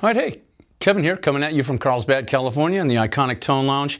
All right, hey, Kevin here, coming at you from Carlsbad, California, in the iconic Tone Lounge.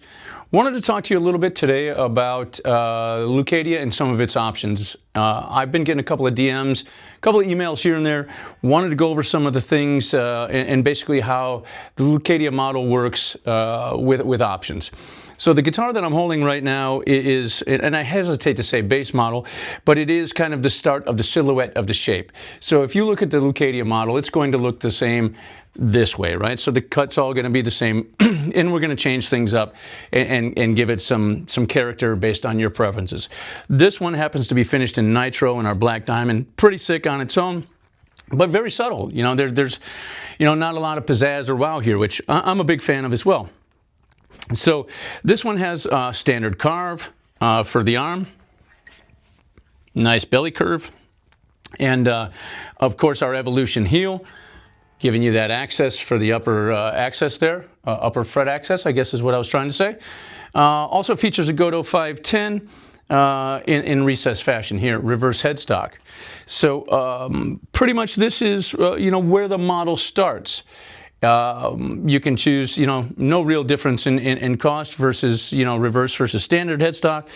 Wanted to talk to you a little bit today about Leucadia and some of its options. I've been getting a couple of DMs, a couple of emails here and there. Wanted to go over some of the things and basically how the Leucadia model works with options. So the guitar that I'm holding right now is, and I hesitate to say base model, but it is kind of the start of the silhouette of the shape. So if you look at the Leucadia model, it's going to look the same this way, right? So the cut's all going to be the same, and we're going to change things up and give it some character based on your preferences. This one happens to be finished in nitro in our black diamond, pretty sick on its own, but very subtle. You know, there's not a lot of pizzazz or wow here, which I'm a big fan of as well. So this one has standard carve for the arm, nice belly curve, and of course our evolution heel, giving you that access for the upper access there, upper fret access, I guess is what I was trying to say. Also features a Godot 510 in recessed fashion here, reverse headstock. So pretty much this is where the model starts. You can choose, no real difference in cost versus, reverse versus standard headstock.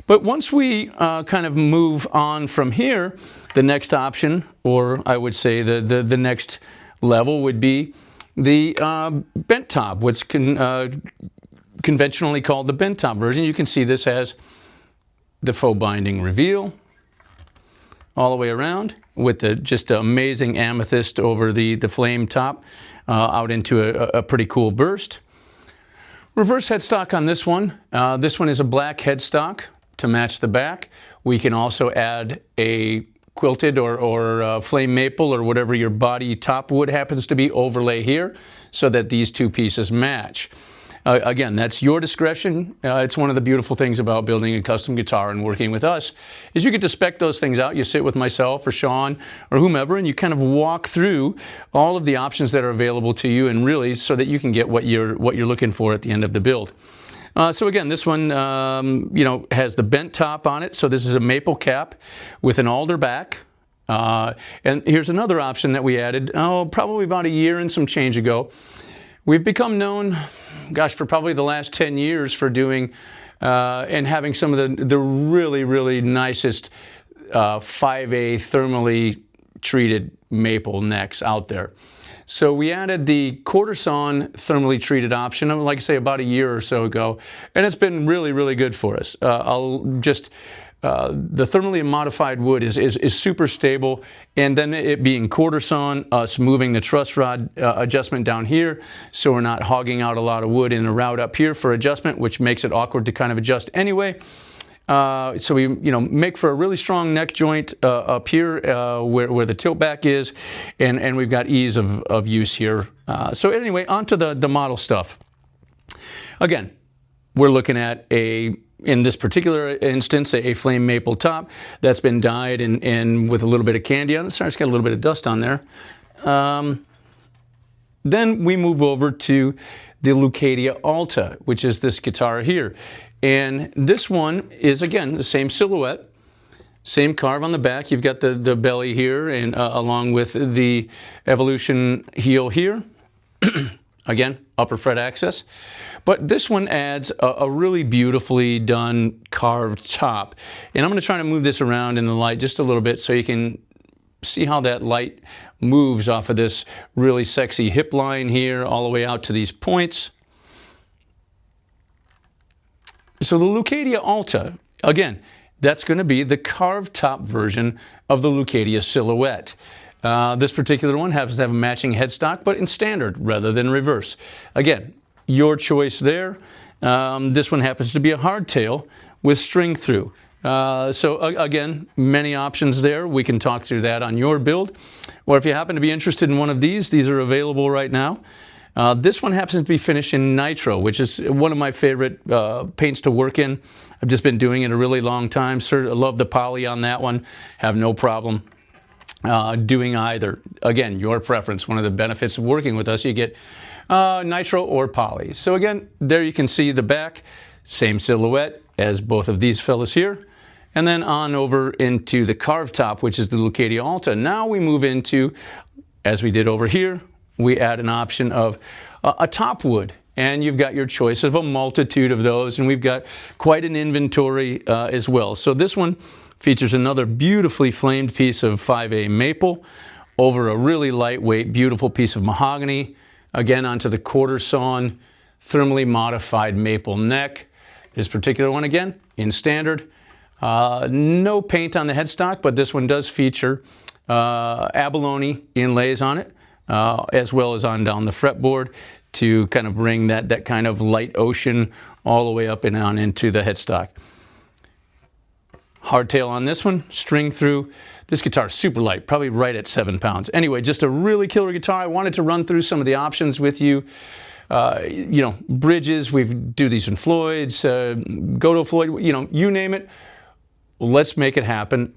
But once we kind of move on from here, the next option, or I would say the next level would be the bent top, what's conventionally called the bent top version. You can see this has the faux binding reveal all the way around with the just amazing amethyst over the flame top out into a pretty cool burst. Reverse headstock on this one. This one is a black headstock to match the back. We can also add a quilted or flame maple or whatever your body top wood happens to be overlay here so that these two pieces match. Again, that's your discretion. It's one of the beautiful things about building a custom guitar and working with us is you get to spec those things out. You sit with myself or Sean or whomever and you kind of walk through all of the options that are available to you and really so that you can get what you're looking for at the end of the build. So again, this one, has the bent top on it. So this is a maple cap with an alder back. And here's another option that we added, probably about a year and some change ago. We've become known, for probably the last 10 years for doing and having some of the really, really nicest 5A thermally treated maple necks out there. So we added the quarter sawn thermally treated option, like I say, about a year or so ago, and it's been really, really good for us. The thermally modified wood is super stable, and then it being quarter sawn, us moving the truss rod adjustment down here, so we're not hogging out a lot of wood in the route up here for adjustment, which makes it awkward to kind of adjust anyway. So we, make for a really strong neck joint up here where the tilt back is, and we've got ease of use here. So anyway, onto the model stuff. Again, we're looking at in this particular instance, a flame maple top that's been dyed and with a little bit of candy on it. Sorry, it's got a little bit of dust on there. Then we move over to the Leucadia Alta, which is this guitar here. And this one is, again, the same silhouette, same carve on the back. You've got the belly here and along with the evolution heel here. Again, upper fret access. But this one adds a really beautifully done carved top. And I'm going to try to move this around in the light just a little bit so you can see how that light moves off of this really sexy hip line here all the way out to these points. So the Leucadia Alta, again, that's going to be the carved top version of the Leucadia silhouette. This particular one happens to have a matching headstock, but in standard rather than reverse. Again, your choice there. This one happens to be a hardtail with string through. So again, many options there. We can talk through that on your build. Or if you happen to be interested in one of these are available right now. This one happens to be finished in nitro, which is one of my favorite paints to work in. I've just been doing it a really long time. I love the poly on that one. Have no problem doing either. Again, your preference. One of the benefits of working with us, you get nitro or poly. So again, there you can see the back, same silhouette as both of these fellas here. And then on over into the carved top, which is the Leucadia Alta. Now we move into, as we did over here, we add an option of a top wood. And you've got your choice of a multitude of those, and we've got quite an inventory as well. So this one features another beautifully flamed piece of 5A maple over a really lightweight, beautiful piece of mahogany, again onto the quarter sawn, thermally modified maple neck. This particular one, again, in standard. No paint on the headstock, but this one does feature abalone inlays on it, as well as on down the fretboard, to kind of bring that kind of light ocean all the way up and on into the headstock. Hardtail on this one, string through. This guitar is super light, probably right at 7 pounds. Anyway, just a really killer guitar. I wanted to run through some of the options with you. You know, bridges, we do these in Floyd's, go to Floyd, you know, you name it. Let's make it happen.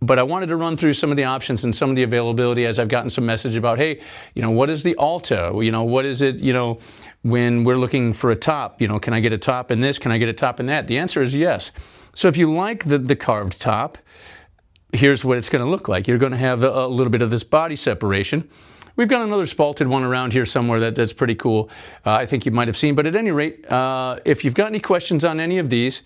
But I wanted to run through some of the options and some of the availability, as I've gotten some message about, hey, you know, what is the Alta? You know, what is it, you know, when we're looking for a top? You know, can I get a top in this? Can I get a top in that? The answer is yes. So if you like the carved top, here's what it's going to look like. You're going to have a little bit of this body separation. We've got another spalted one around here somewhere that's pretty cool. I think you might have seen. But at any rate, if you've got any questions on any of these,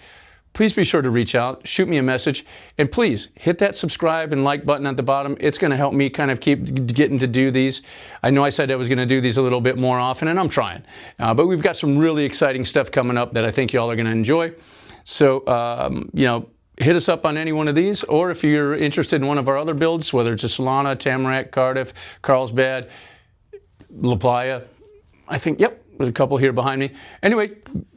please be sure to reach out, shoot me a message, and please hit that subscribe and like button at the bottom. It's going to help me kind of keep getting to do these. I know I said I was going to do these a little bit more often, and I'm trying. But we've got some really exciting stuff coming up that I think y'all are going to enjoy. So, you know, hit us up on any one of these, or if you're interested in one of our other builds, whether it's a Solana, Tamarack, Cardiff, Carlsbad, La Playa, I think, yep, there's a couple here behind me. Anyway,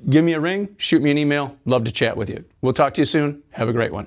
give me a ring, shoot me an email. Love to chat with you. We'll talk to you soon. Have a great one.